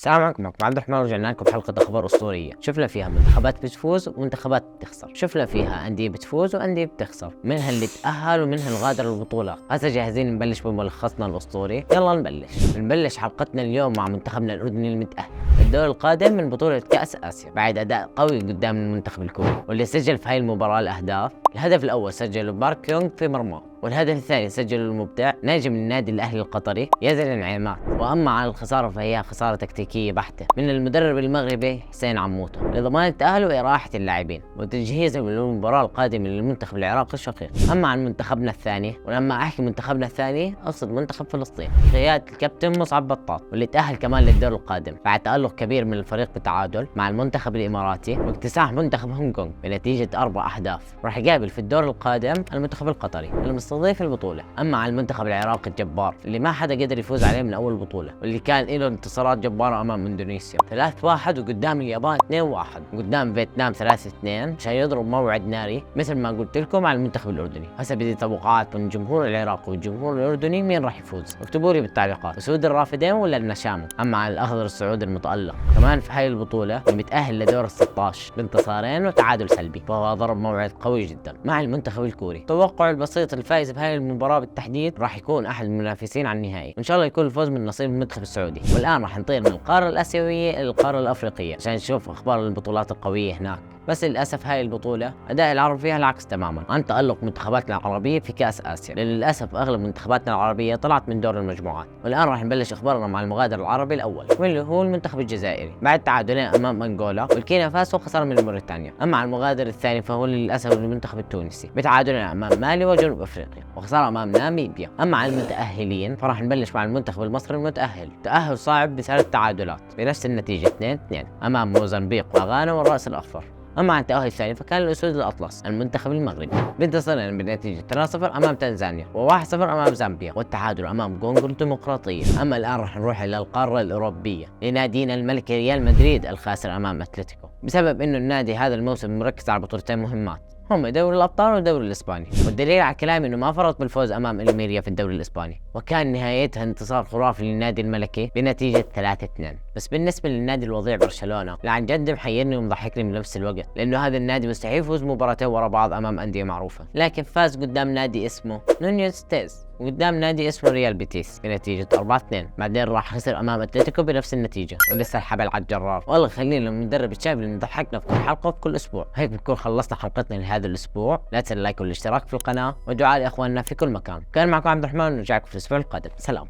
السلام عليكم، معكم عبد الرحمن. رجعنا لكم بحلقة أخبار أسطورية شفنا فيها منتخبات بتفوز ومنتخبات بتخسر، شفنا فيها أندية بتفوز وأندية بتخسر، منها اللي تأهل ومنها اللي غادر البطولة. هسه جاهزين نبلش بملخصنا الأسطوري؟ يلا نبلش حلقتنا اليوم مع منتخبنا الأردني المتأهل الدور القادم من بطولة كأس آسيا بعد أداء قوي قدام المنتخب الكوري، واللي سجل في هاي المباراة الأهداف. الهدف الأول سجله بارك يونغ في مرماه، والهدف الثاني سجله المبدع ناجم النادي الأهلي القطري يزن النعيمات. وأما عن الخسارة فهي خسارة تكتيكية بحتة من المدرب المغربي حسين عموتة لضمان التأهل وإراحة اللاعبين وتجهيزهم للمباراة القادمة للمنتخب العراقي الشقيق. أما عن منتخبنا الثاني، ولما أحكي منتخبنا الثاني أقصد منتخب فلسطين قيادة الكابتن مصعب بطاط، واللي تأهل كمان للدور القادم بعد تألق كبير من الفريق بالتعادل مع المنتخب الإماراتي واكتساح منتخب هونغ كونغ بنتيجة 4 أهداف. راح يقابل في الدور القادم المنتخب القطري المستضيف البطولة. أما عن المنتخب العراقي الجبار اللي ما حدا قدر يفوز عليه من أول بطولة، واللي كان له انتصارات جبارة أمام إندونيسيا 3-1 وقدام اليابان 2-1 وقدام فيتنام 3-2 عشان يضرب موعد ناري مثل ما قلت لكم على المنتخب الأردني. هسه بدي توقعات من الجمهور العراقي والجمهور الأردني مين راح يفوز؟ اكتبوا لي بالتعليقات، أسود الرافدين ولا النشامة. أما عن الأخضر السعودي المتألق كمان في هاي البطولة المتأهل لدور ال16 بانتصارين وتعادل سلبي، فهو ضرب موعد قوي جدا مع المنتخب الكوري. توقع البسيط الفائز بهاي المباراة بالتحديد راح يكون أحد المنافسين على النهائي، وإن شاء الله يكون الفوز من نصيب المنتخب السعودي. والآن راح نطير من القارة الآسيوية إلى القارة الأفريقية عشان نشوف أخبار البطولات القوية هناك. بس للأسف هاي البطولة أداء العرب فيها العكس تماما عن تألق منتخباتنا العربية في كأس آسيا، لأن للأسف أغلب منتخباتنا العربية طلعت من دور المجموعات. والآن راح نبلش أخبارنا مع المغادر العربي الأول واللي هو المنتخب الجزائري بعد تعادلين أمام أنغولا والكينيا فاسو وخسارة من موريتانيا. أما على المغادر الثاني فهو للأسف المنتخب التونسي بتعادلين أمام مالي وجنوب أفريقيا وخسارة أمام ناميبيا. أما على المتأهلين فراح نبلش مع المنتخب المصري المتأهل تأهل صعب ب3 تعادلات بنفس النتيجة 2-2 أمام موزمبيق وغانا والرأس الأخضر. أما عن التأهل الثاني فكان الأسود الأطلس المنتخب المغربي بانتصارين بنتيجة 3-0 أمام تنزانيا و1-0 أمام زامبيا والتعادل أمام كونغو الديمقراطية. أما الآن راح نروح إلى القارة الأوروبية لنادينا الملكي ريال مدريد الخاسر أمام أتلتيكو، بسبب إنه النادي هذا الموسم مركز على بطولتين مهمات هم دوري الأبطال والدوري الإسباني، والدليل على كلامي إنه ما فرط بالفوز أمام الميريا في الدوري الإسباني، وكان نهايتها انتصار خرافي للنادي الملكي بنتيجة 3-2. بس بالنسبة للنادي الوضيع برشلونة عن جد محيرني ومضحكني بنفس الوقت، لأنه هذا النادي مستحيل يفوز مباراتين ورا بعض أمام أندية معروفة، لكن فاز قدام نادي اسمه نونيوز تيز وقدام نادي اسمه ريال بيتيس بنتيجة 4-2. بعدين راح خسر أمام أتلتيكو بنفس النتيجة ولسه الحبل على الجرار. والله خلينا المدرب الشاب اللي نضحكنا في كل حلقة وفي كل أسبوع. هيك بنكون خلصنا حلقتنا لهذا الأسبوع. لا تنسوا اللايك والاشتراك في القناة ودعاء لإخواننا في كل مكان. كان معكم عبد الرحمن، ونرجعكم في الأسبوع القادم. سلام.